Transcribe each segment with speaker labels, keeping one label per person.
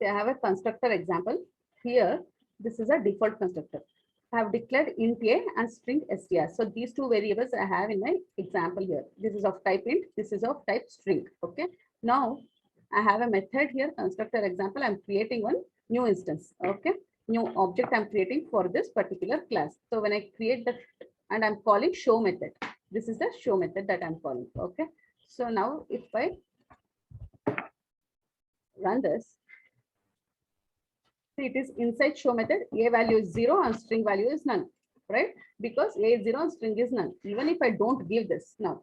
Speaker 1: I have a constructor example. Here, this is a default constructor. I have declared int a and string str. So these two variables I have in my example here. This is of type int, this is of type string. Okay. Now I have a method here, constructor example. I'm creating one new instance. Okay. New object I'm creating for this particular class. So when I create that, and I'm calling show method. This is the show method that I'm calling. Okay. So now if I run this, see, it is inside show method, a value is 0 and string value is none, right? Because a is 0 and string is none. Even if I don't give this now,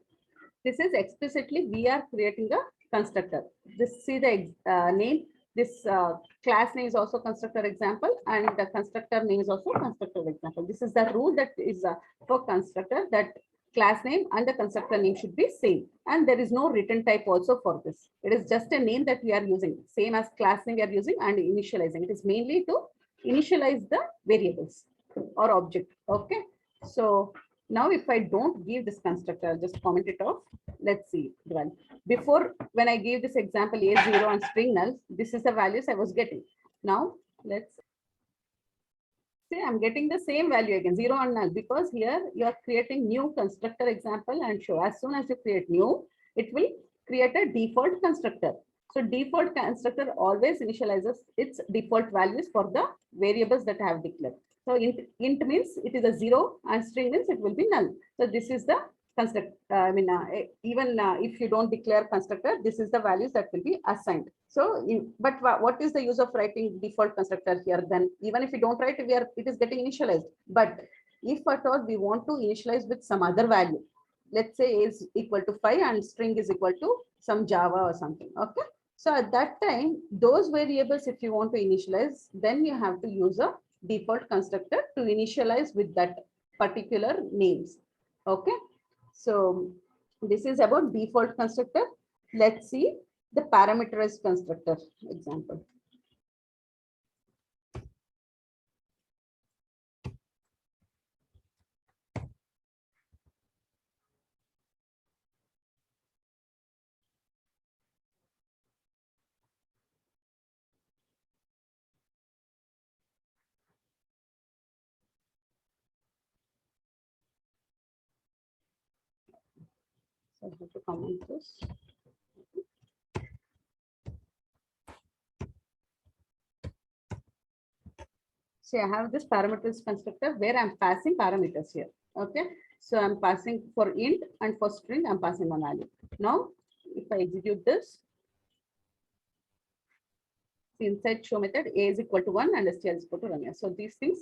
Speaker 1: this is explicitly we are creating a constructor. This, see the name, this class name is also constructor example, and the constructor name is also constructor example. This is the rule that is for constructor, that class name and the constructor name should be same, and there is no written type also for this. It is just a name that we are using, same as class name we are using, and initializing. It is mainly to initialize the variables or object. Okay, so now if I don't give this constructor, I'll just comment it off. Let's see. Well, before, when I gave this example a0 and string null, this is the values I was getting. Now let's see, I'm getting the same value again, 0 and null, because here you are creating new constructor example and show. As soon as you create new, it will create a default constructor. So default constructor always initializes its default values for the variables that I have declared. So int means it is a 0 and string means it will be null. So this is the constructor. Even if you don't declare constructor, this is the values that will be assigned. So, but what is the use of writing default constructor here? Then even if you don't write, it is getting initialized. But if at all we want to initialize with some other value, let's say a is equal to 5 and string is equal to some Java or something. Okay. So at that time, those variables, if you want to initialize, then you have to use a default constructor to initialize with that particular names. Okay. So this is about default constructor. Let's see the parameterized constructor example. So I have to comment this. So I have this parameters constructor where I'm passing parameters here. Okay. So I'm passing for int and for string, I'm passing one value. Now, if I execute this, inside show method, a is equal to 1 and str is equal to Ramya. So these things,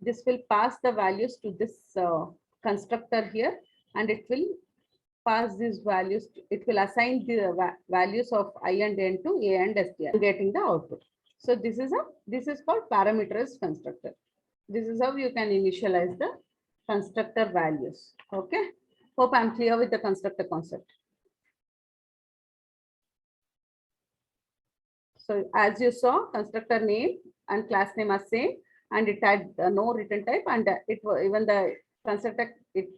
Speaker 1: this will pass the values to this constructor here, and it will pass these values. It will assign the values of I and n to a and str, getting the output. So this is called parameterized constructor. This is how you can initialize the constructor values. Okay. Hope I'm clear with the constructor concept. So as you saw, constructor name and class name are same, and it had no written type, and even the constructor, it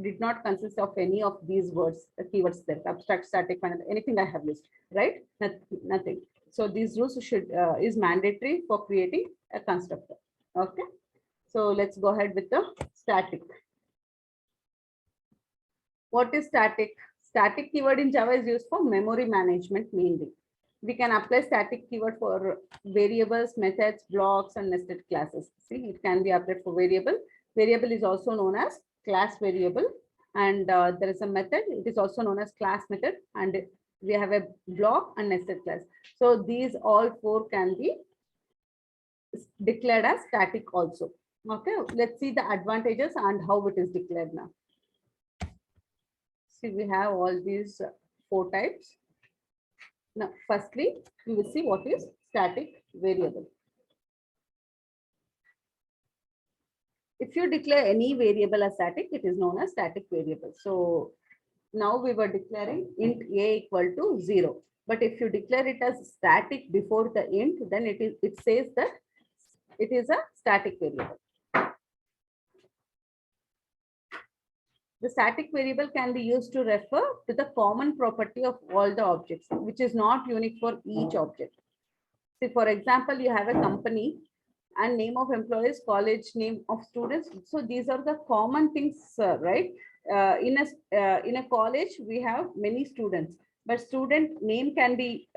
Speaker 1: did not consist of any of these words, keywords there, abstract, static, anything I have used, right? Nothing. So these rules should is mandatory for creating a constructor. Okay. So let's go ahead with the static. What is static? Static keyword in Java is used for memory management mainly. We can apply static keyword for variables, methods, blocks, and nested classes. See, it can be applied for variable. Variable is also known as class variable, and there is a method. It is also known as class method, and we have a block and nested class. So these all four can be declared as static also. Okay, let's see the advantages and how it is declared now. See, we have all these four types. Now, firstly, we will see what is static variable. If you declare any variable as static, it is known as static variable. So now we were declaring int a equal to 0. But if you declare it as static before the int, then it says that it is a static variable. The static variable can be used to refer to the common property of all the objects, which is not unique for each object. See, for example, you have a company and name of employees, college name of students. So these are the common things, right? In a college, we have many students, but student name can be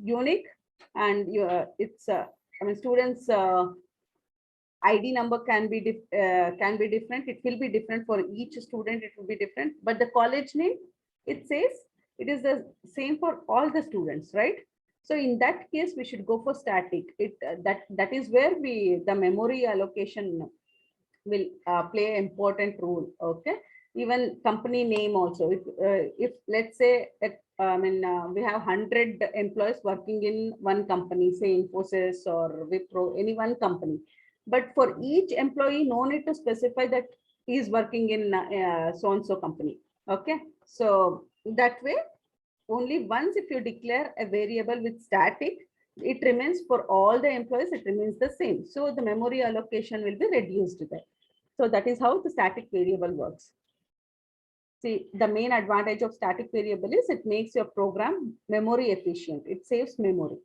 Speaker 1: unique, and it's I mean students ID number can be different. It will be different for each student. It will be different, but the college name, it says it is the same for all the students, right? So in that case, we should go for static. That is where the memory allocation will play an important role. Okay, even company name also. If let's say we have 100 employees working in one company, say Infosys or Wipro, any one company, but for each employee, no need to specify that he is working in so and so company. Okay, so that way, only once if you declare a variable with static, it remains for all the employees, it remains the same. So the memory allocation will be reduced there. So that is how the static variable works. See, the main advantage of static variable is it makes your program memory efficient. It saves memory.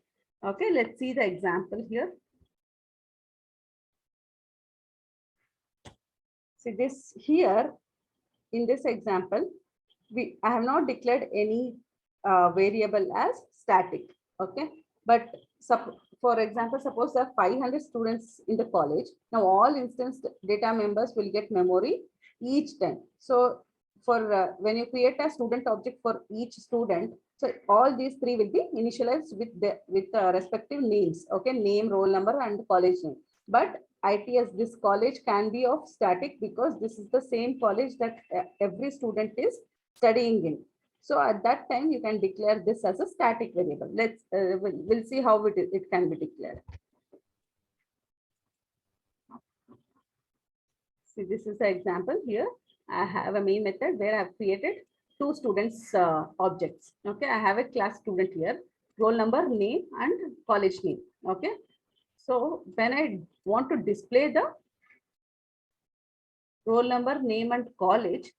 Speaker 1: Okay, let's see the example here. See this here, in this example, I have not declared any variable as static. Okay, but for example, suppose there are 500 students in the college. Now all instance data members will get memory each time. So for when you create a student object for each student, so all these three will be initialized with respective names. Okay, name, roll number, and college name. But ITS, this college can be of static because this is the same college that every student is studying in. So at that time, you can declare this as a static variable. We'll see how it can be declared. See, this is the example here. I have a main method where I have created two students objects. Okay, I have a class student here, roll number, name, and college name. Okay, so when I want to display the roll number, name, and college,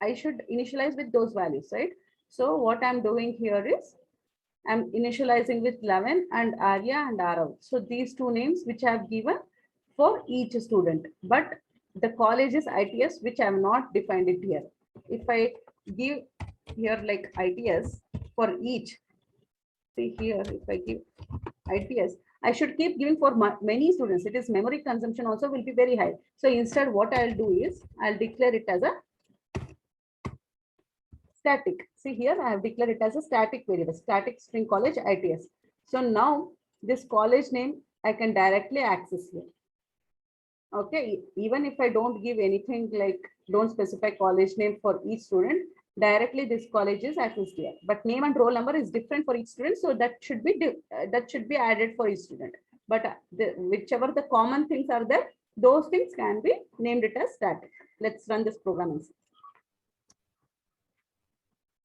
Speaker 1: I should initialize with those values, right? So what I'm doing here is I'm initializing with 11 and Arya and Arav. So these two names which I have given for each student, but the college is ITS, which I have not defined it here. If I give here like ITS for each, see here, if I give ITS, I should keep giving for many students. It is memory consumption also will be very high. So instead, what I'll do is I'll declare it as a static. See here, I have declared it as a static variable, static string college ITS. So now this college name I can directly access here. Okay, even if I don't give anything like don't specify college name for each student, directly this college is accessed here. But name and roll number is different for each student, so that should be added for each student. But whichever the common things are there, those things can be named it as static. Let's run this program and see.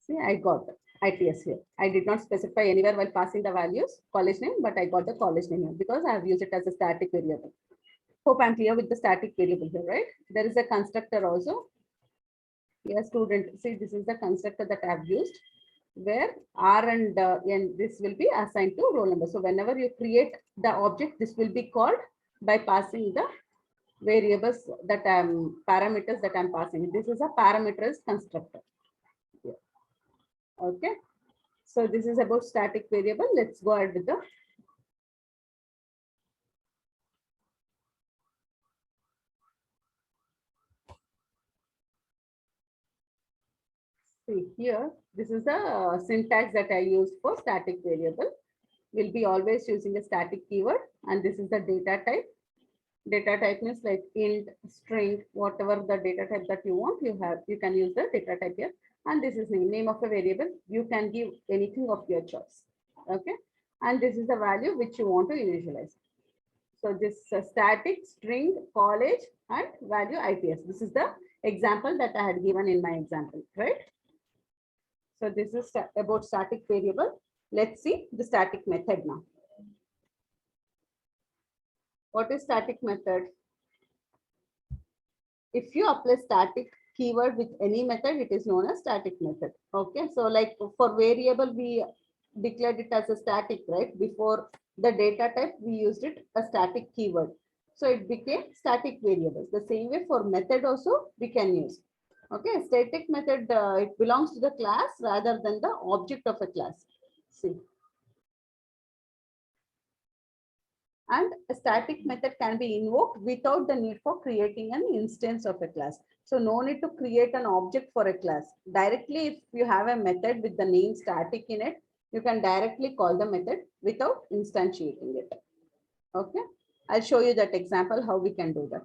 Speaker 1: See, I got ITS here. I did not specify anywhere while passing the values college name, but I got the college name here because I have used it as a static variable. Hope I'm clear with the static variable here, right? There is a constructor also. Yes, student. See, this is the constructor that I have used, where R and N, this will be assigned to roll number. So whenever you create the object, this will be called by passing the variables that parameters that I'm passing. This is a parameters constructor. Okay, so this is about static variable. Let's go ahead with the see here. This is the syntax that I use for static variable. We'll be always using a static keyword, and this is the data type. Data type means like int, string, whatever the data type that you want, you can use the data type here. And this is the name of a variable. You can give anything of your choice. Okay, and this is the value which you want to initialize. So this static string college and value ITS. This is the example that I had given in my example, right? So this is about static variable. Let's see the static method now. What is static method? If you apply static keyword with any method, it is known as static method. Okay, so like for variable, we declared it as a static, right? Before the data type, we used it a static keyword. So it became static variables. The same way for method also we can use. Okay, static method, it belongs to the class rather than the object of a class. See. And a static method can be invoked without the need for creating an instance of a class. So no need to create an object for a class. Directly, if you have a method with the name static in it, you can directly call the method without instantiating it. Okay, I'll show you that example, how we can do that.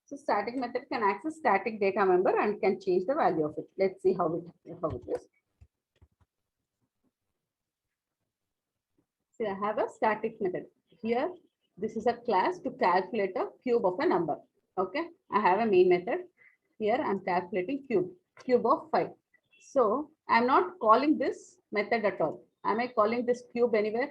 Speaker 1: So static method can access static data member and can change the value of it. Let's see how it is. See, I have a static method here. This is a class to calculate a cube of a number. Okay, I have a main method. Here I'm calculating cube of 5. So I'm not calling this method at all. Am I calling this cube anywhere?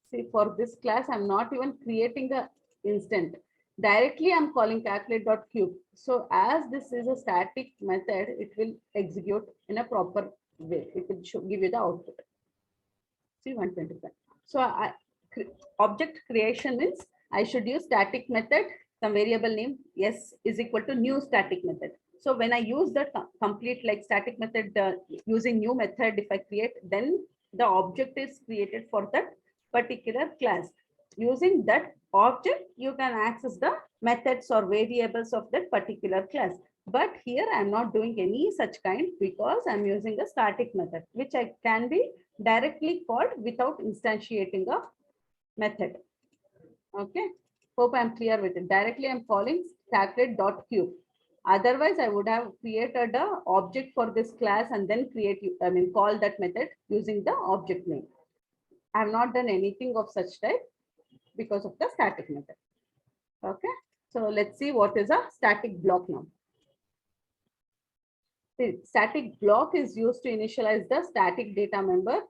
Speaker 1: See, for this class, I'm not even creating the instant. Directly, I'm calling calculate.cube. So as this is a static method, it will execute in a proper way. It will give you the output. See, 125. So object creation means I should use static method, some variable name, yes, is equal to new static method. So when I use the complete like static method using new method, if I create, then the object is created for that particular class. Using that object, you can access the methods or variables of that particular class. But here I'm not doing any such kind because I'm using a static method, which I can be directly called without instantiating a method. Okay, hope I'm clear with it. Directly I'm calling calculate.cube. Otherwise, I would have created a object for this class and then call that method using the object name. I have not done anything of such type because of the static method. Okay, so let's see what is a static block now. The static block is used to initialize the static data member.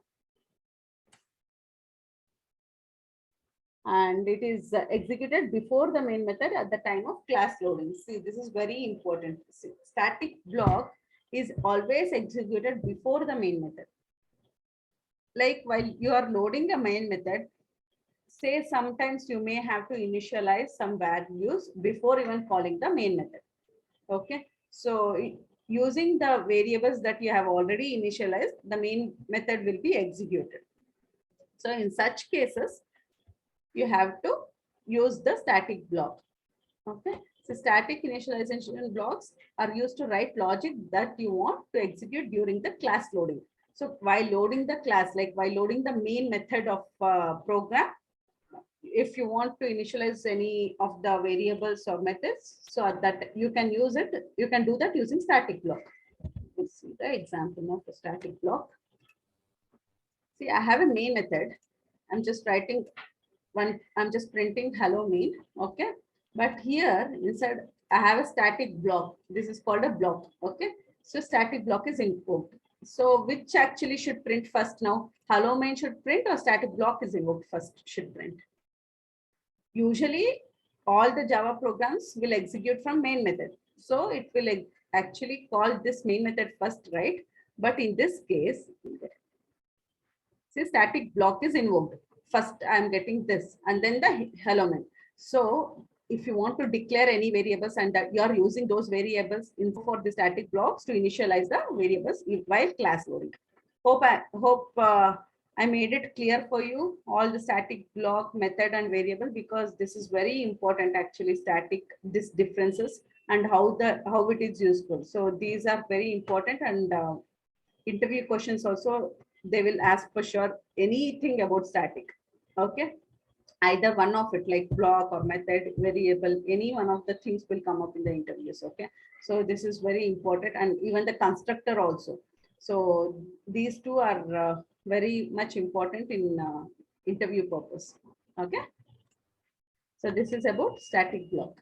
Speaker 1: And it is executed before the main method at the time of class loading. See, this is very important. See, static block is always executed before the main method. Like while you are loading a main method, say sometimes you may have to initialize some values before even calling the main method. Okay, so using the variables that you have already initialized, the main method will be executed. So in such cases, you have to use the static block. Okay, so static initialization blocks are used to write logic that you want to execute during the class loading. So while loading the class, like while loading the main method of program, if you want to initialize any of the variables or methods, so that you can use it, you can do that using static block. Let's see the example of the static block. See, I have a main method. I'm just writing I'm just printing hello main. Okay, but here inside I have a static block. This is called a block. Okay, so static block is invoked. So which actually should print first now? Hello main should print or static block is invoked first should print? Usually all the Java programs will execute from main method. So it will actually call this main method first, right? But in this case, see, static block is invoked. First, I'm getting this and then the hello main. So if you want to declare any variables and that you are using those variables for the static blocks to initialize the variables while class loading. Hope I made it clear for you all the static block method and variable, because this is very important actually, static, this differences and how it is useful. So these are very important, and interview questions also, they will ask for sure anything about static. Okay, either one of it, like block or method, variable, any one of the things will come up in the interviews. Okay, so this is very important, and even the constructor also. So these two are very much important in interview purpose. Okay, so this is about static block.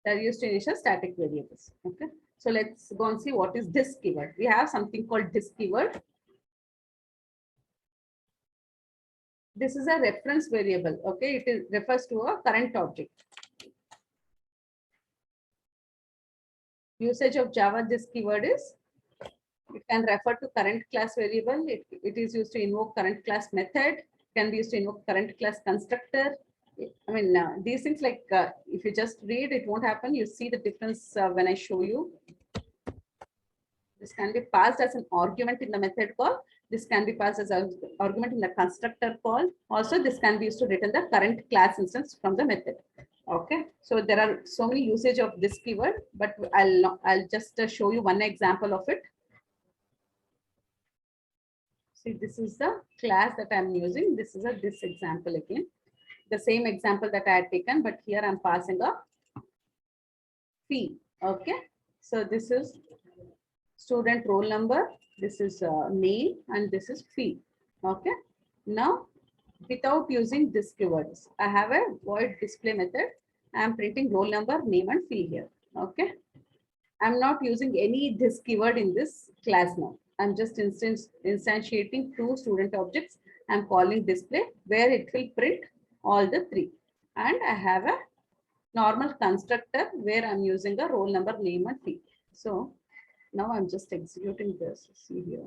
Speaker 1: They're used to initial static variables. Okay, so let's go and see what is this keyword. We have something called this keyword. This is a reference variable. Okay, it refers to a current object. usage of Java, this keyword is, it can refer to current class variable. It is used to invoke current class method, can be used to invoke current class constructor. I mean, these things like, if you just read, it won't happen. You see the difference when I show you. This can be passed as an argument in the method call. This can be passed as an argument in the constructor call. Also, this can be used to return the current class instance from the method. Okay, so there are so many usage of this keyword, but I'll just show you one example of it. See, this is the class that I'm using. This is this example again. The same example that I had taken, but here I'm passing a fee. Okay, so this is student roll number, this is name, and this is fee. Okay, now without using this keywords, I have a void display method. I am printing roll number, name, and fee here. Okay, I'm not using any this keyword in this class now. I'm just instantiating two student objects. I'm calling display where it will print all the three. And I have a normal constructor where I'm using a roll number, name, and fee. So now I'm just executing this. See here.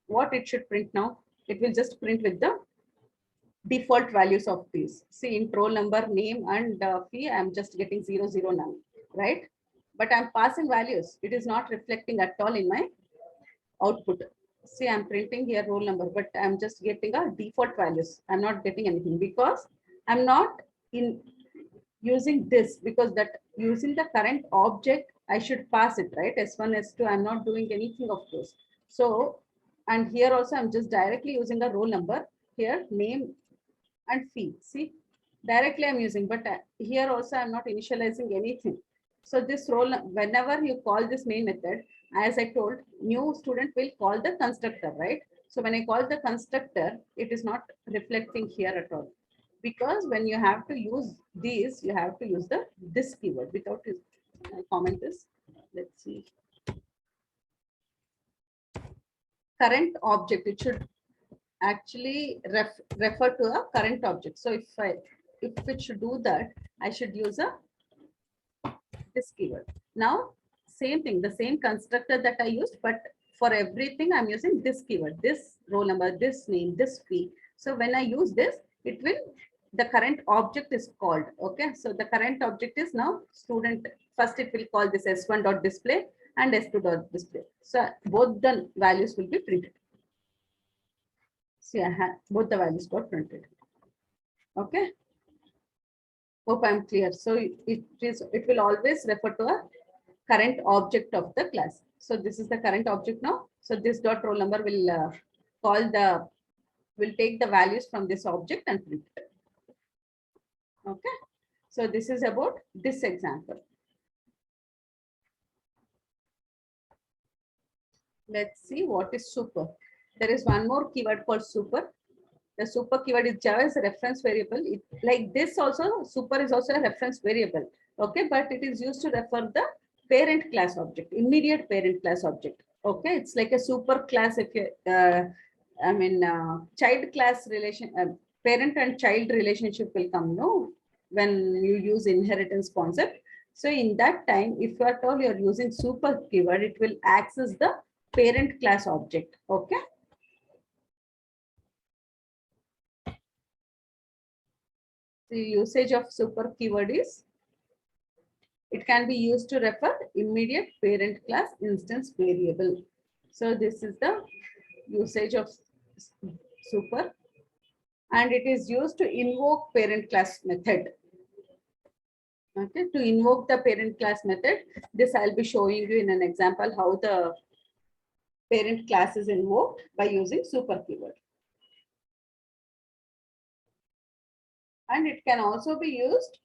Speaker 1: What it should print now? It will just print with the default values of these. See, in roll number, name, and fee, I'm just getting 0, 0, none, right? But I'm passing values. It is not reflecting at all in my output. See, I'm printing here roll number, but I'm just getting a default values. I'm not getting anything because I'm not in using this, because that using the current object, I should pass it, right? S1, S2, I'm not doing anything of those. So, and here also I'm just directly using the roll number here, name and fee. See, directly I'm using, but here also I'm not initializing anything. So this roll, whenever you call this main method, as I told, new student will call the constructor, right? So when I call the constructor, it is not reflecting here at all. Because when you have to use these, you have to use the this keyword. Without this, I'll comment this. Let's see. Current object, it should actually refer to a current object. So if it should do that, I should use this keyword. Now, same thing, the same constructor that I used, but for everything I'm using this keyword, this roll number, this name, this fee. So when I use this, it will, the current object is called. Okay, so the current object is now student. First, it will call this s1.display and s2.display. So both the values will be printed. See, I have both the values got printed. Okay. Hope I'm clear. So it will always refer to a current object of the class. So this is the current object now. So this dot roll number will will take the values from this object and print it. Okay. So this is about this example. Let's see what is super. There is one more keyword called super. The super keyword is Java is a reference variable. It, like this also, super is also a reference variable. Okay, but it is used to refer the parent class object, immediate parent class object. Okay, it's like a super class if you, child class relation, parent and child relationship will come, no, when you use inheritance concept. So in that time, if you are told you're using super keyword, it will access the parent class object. Okay. The usage of super keyword is, it can be used to refer immediate parent class instance variable. So this is the usage of super, and it is used to invoke parent class method. Okay, to invoke the parent class method, this I'll be showing you in an example how the parent class is invoked by using super keyword. And it can also be used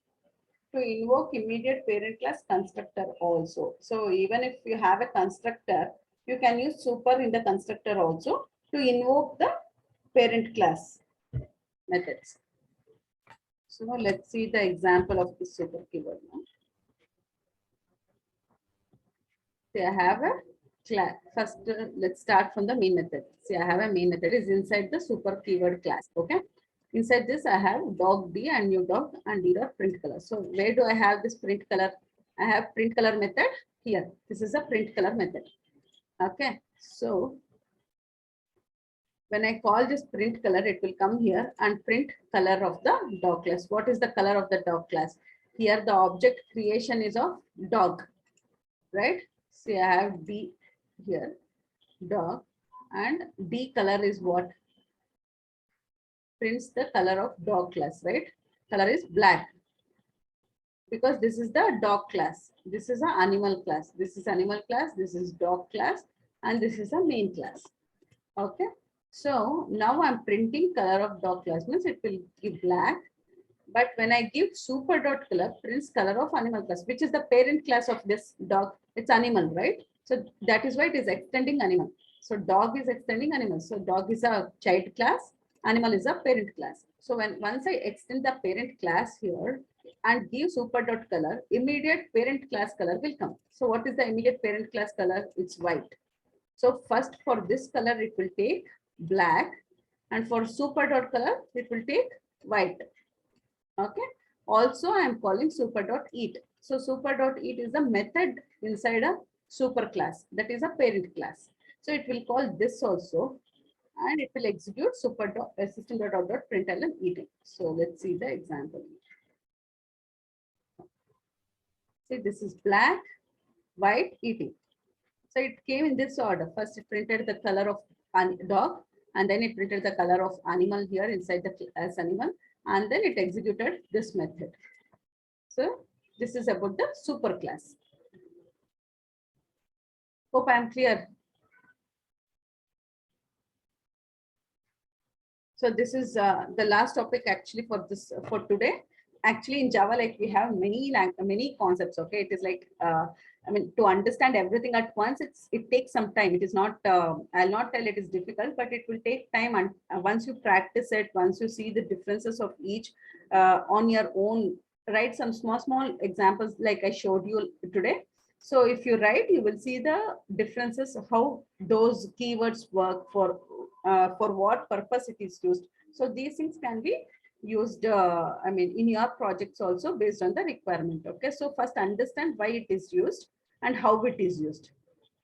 Speaker 1: to invoke immediate parent class constructor also. So even if you have a constructor, you can use super in the constructor also to invoke the parent class methods. So let's see the example of the super keyword now. See, I have a class. First, let's start from the main method. See, I have a main method is inside the super keyword class. Okay. Inside this, I have dog D and new dog and D dot print color. So where do I have this print color? I have print color method here. This is a print color method. Okay, so when I call this print color, it will come here and print color of the dog class. What is the color of the dog class? Here the object creation is of dog, right? See, I have D here, dog, and D color is what? Prints the color of dog class, right? Color is black because this is the dog class. This is an animal class. This is animal class. This is dog class, and this is a main class. Okay. So now I'm printing color of dog class, means it will give black. But when I give super dot color, prints color of animal class, which is the parent class of this dog. It's animal, right? So that is why it is extending animal. So dog is extending animal. So dog is a child class, animal is a parent class. So when once I extend the parent class here and give super dot color, immediate parent class color will come. So what is the immediate parent class color? It's white. So first for this color, it will take black, and for super dot color, it will take white. Okay. Also, I am calling super dot eat. So super dot eat is a method inside a super class, that is a parent class. So it will call this also, and it will execute super dot system dot out dot println eating. So let's see the example. See, this is black, white, eating. So it came in this order. First, it printed the color of dog, and then it printed the color of animal here inside the class animal, and then it executed this method. So this is about the super class. Hope I am clear. So this is the last topic actually for this for today. Actually, in Java, like we have many concepts. Okay, it is like I mean, to understand everything at once, it takes some time. It is not. I'll not tell it is difficult, but it will take time. And once you practice it, once you see the differences of each on your own, write some small examples like I showed you today. So if you write, you will see the differences of how those keywords work for what purpose it is used. So these things can be used, I mean, in your projects also based on the requirement. Okay, so first understand why it is used and how it is used.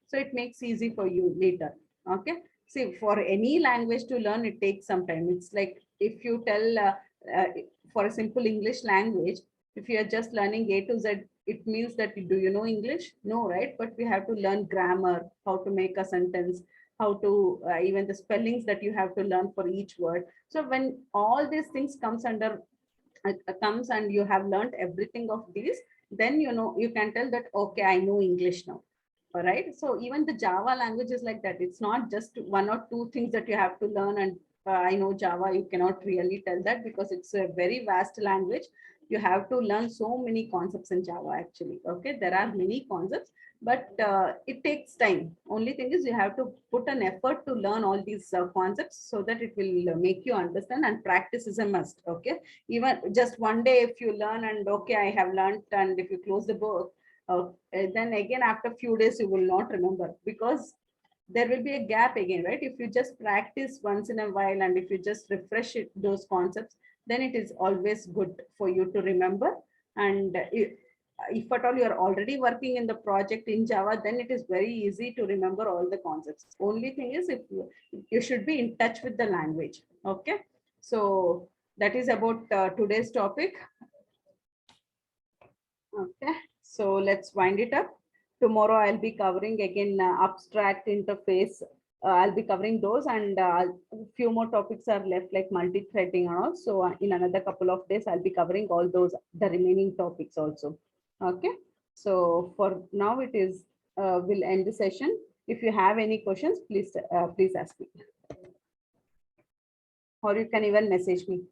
Speaker 1: So it makes easy for you later. Okay, see, for any language to learn, it takes some time. It's like if you tell uh, for a simple English language, if you are just learning A to Z, it means that do you know English? No, right? But we have to learn grammar, how to make a sentence, how to even the spellings that you have to learn for each word. So when all these things comes and you have learned everything of these, then you know you can tell that okay, I know English now. All right. So even the Java language is like that. It's not just one or two things that you have to learn. And I know Java, you cannot really tell that because it's a very vast language. You have to learn so many concepts in Java actually. Okay. There are many concepts, but it takes time. Only thing is you have to put an effort to learn all these concepts so that it will make you understand, and practice is a must. Okay. Even just one day, if you learn and okay, I have learned, and if you close the book, then again after a few days you will not remember because there will be a gap again, right? If you just practice once in a while and if you just refresh those concepts, then it is always good for you to remember. And if at all you are already working in the project in Java, then it is very easy to remember all the concepts. Only thing is if you should be in touch with the language. Okay, so that is about today's topic. Okay, so let's wind it up. Tomorrow I'll be covering again abstract interface. I'll be covering those, and a few more topics are left like multi-threading and all. So in another couple of days, I'll be covering all those, the remaining topics also. Okay, so for now it is, we'll end the session. If you have any questions, please ask me, or you can even message me.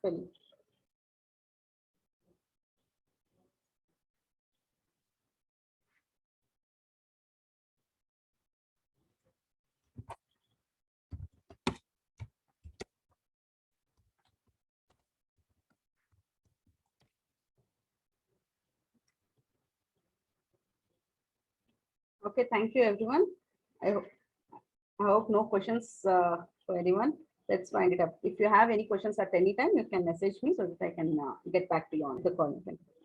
Speaker 1: Well, Okay, thank you everyone. I hope, I hope no questions for anyone. Let's wind it up. If you have any questions at any time, you can message me so that I can get back to you on the call. Thank you.